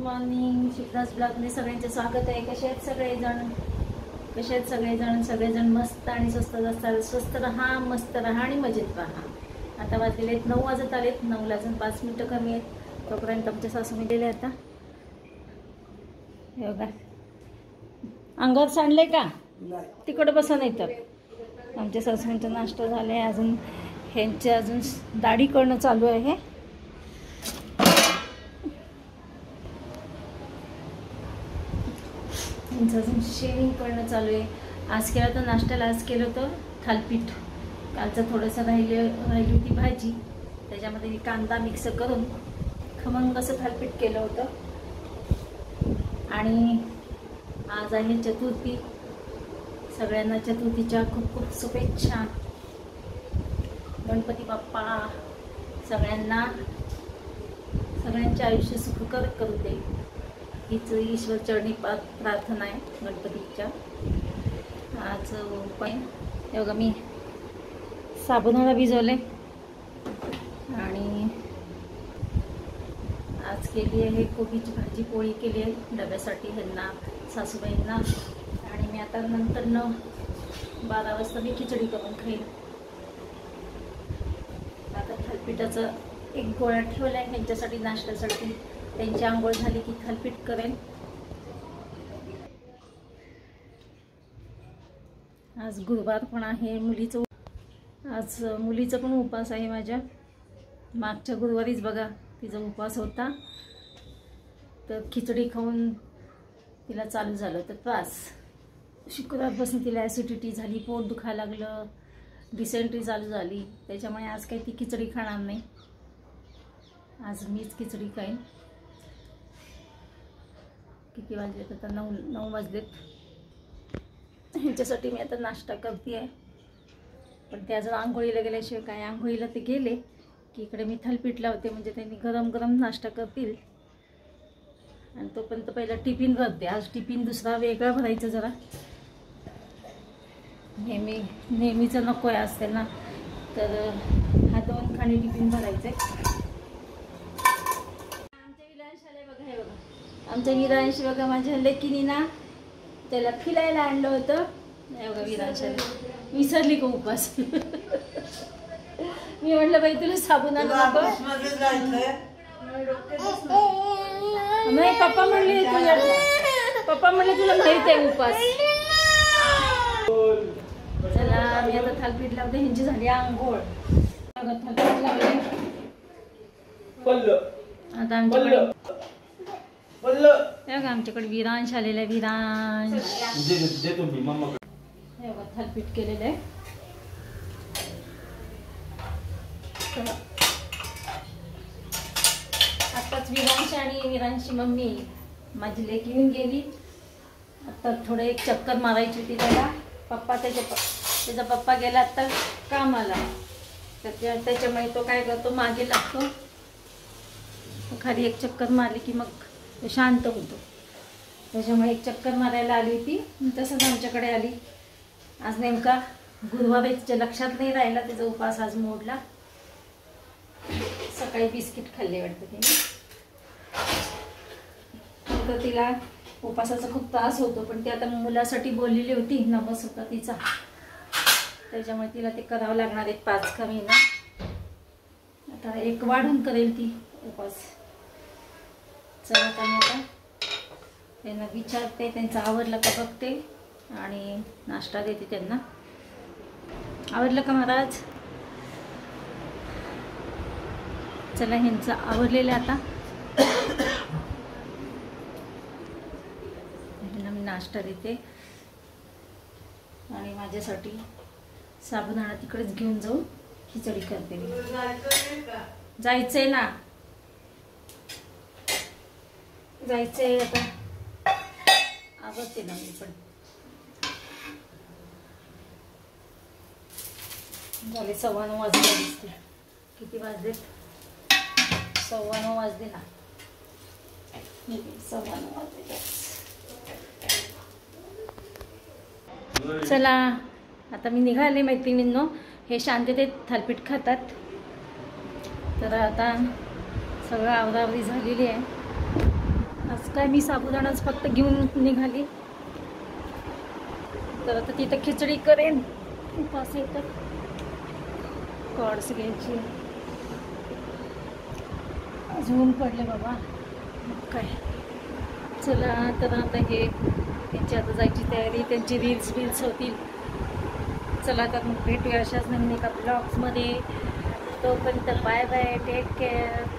Morning. Shivdas ब्लॉगमध्ये सगळ्यांचं स्वागत आहे. कसे आहेत सगळेजण? सगळेजण मस्त आणि स्वस्त असतात. स्वस्त राहा, मस्त राहा आणि मजेत राहा. आता वाजलेले आहेत 9 वाजत आलेत. 9ला अजून 5 मिनटं कमी आहेत. तोपर्यंत आमच्या सासूने गेले. आता हे बघा, अंगावर सांडले का? तिकडं बसा. नाही तर आमच्या सासूंचा नाश्ता झाला आहे. अजून ह्यांचे अजून दाढी करणं चालू आहे. त्यांचं अजून शेविंग करणं चालू आहे. आज केलं तर नाश्त्याला आज केलं होतं थालपीठ. कालचं थोडंसं राहिली होती भाजी, त्याच्यामध्ये कांदा मिक्स करून खमंग असं थालपीठ केलं होतं. आणि आज आहे चतुर्थी. सगळ्यांना चतुर्थीच्या खूप खूप शुभेच्छा. गणपती बाप्पा सगळ्यांचे आयुष्य सुखकर करू दे, हीच ईश्वर चरणी प्रार्थना आहे गणपतीच्या. आज उपाय हे बघा, मी साबुदाणा भिजवले आणि आज केली आहे कोबीची भाजी. पोळी केली आहे डब्यासाठी ह्यांना, सासूबाईंना. आणि मी आता नंतर 12 वाजता मी खिचडी करून खाईन. आता थालपीठाचं एक गोळा ठेवला आहे ह्यांच्यासाठी नाश्त्यासाठी. त्यांची आंघोळ झाली की थालपीठ करेन. आज गुरुवार पण आहे. आज मुलीचा पण उपवास आहे माझ्या. मागच्या गुरुवारीच बघा तिचा उपवास होता, तर खिचडी खाऊन तिला चालू झालं तर त्रास. शुक्रवारपासून तिला ॲसिडिटी झाली, पोट दुखायला लागलं, डिसेंट्री चालू झाली. त्याच्यामुळे आज काही ती खिचडी खाणार नाही. आज मीच खिचडी खाईन. किती वाजलेत आता? 9 वाजलेत. ह्यांच्यासाठी मी आता नाश्ता करते आहे. पण ते अजून आंघोळीला गेल्याशिवाय काय? आंघोळीला ते गेले की इकडे मी थालपीठ लावते, म्हणजे त्यांनी गरम गरम नाश्ता करतील. आणि तोपर्यंत पहिला टिफिन भरते. आज टिफिन दुसरा वेगळा भरायचा जरा. नेहमीचं नको आहे आज त्यांना, तर हा 2 खाणी टिफिन भरायचे. आमच्या विरांश बघा, माझ्या लेकीनी ना त्याला फिरायला आणलं होतं. नाही बघा, विरांशाला विसरली का उपवास? मी म्हटलं बाई तुला साबुदाणा नको. नाही, पप्पा म्हणले तुला माहित आहे उपवास. चला मी आता थालपीठ लावते. ह्यांची झाली आंघोळ. थालपीठ लावले. आता आमच्याकडे विरांश आलेला आहे. विरांश थालपीठ केलेलं आहे. आताच विरांश आणि विरांशची मम्मी माझी लेक येऊन गेली. आता थोडं एक चक्कर मारायची होती त्याला. त्याचा पप्पा गेला आता कामाला. त्याच्यामुळे तो काय करतो, मागे लागतो. खाली एक चक्कर मारली की मग तो शांत होतो. त्याच्यामुळे एक चक्कर मारायला आली होती. तसंच आमच्याकडे आली. आज नेमका गुरुवार आहे, तिच्या लक्षात नाही राहिला. त्याचा उपवास आज मोडला. सकाळी बिस्किट खाल्ले वाटतं तिने. तर तिला उपवासाचा खूप त्रास होतो, पण ती आता मुलासाठी बोललेली होती. नवस होता तिचा, त्याच्यामुळे तिला ते करावं लागणार आहे. 5 का महिना. आता 1 वाढून करेल ती उपवास. चला आता त्यांना विचारते, त्यांचं आवरलं का बघते आणि नाश्ता देते त्यांना. आवरलं का महाराज? चला, ह्यांचं आवरलेलं आता. ह्यांना मी नाश्ता देते आणि माझ्यासाठी साबुदाणा तिकडेच घेऊन जाऊन खिचडी करते मी. जायचंय ना, जायचंय आता. आवडते ना मी पण. झाले 9:15 वाजले दिसते. किती वाजलेत? 9:15 वाजले ना. 9:15 वाजले. चला आता मी निघाले मैत्रिणींनो. हे शांततेत थालपीठ खातात. तर आता सगळं आवरावरी झालेली आहे. आज काय मी साबुदाणाच फक्त घेऊन निघाली. तर आता तिथं खिचडी करेन. उपास आहे तर कॉर्ड्स घ्यायची. आज ऊन पडले बाबा. काय चला तर आता हे त्यांची आता जायची तयारी. त्यांची रील्स होतील. चला तर मग भेटूया अशाच नवीन एका ब्लॉग्समध्ये. तोपर्यंत बाय बाय, टेक केअर.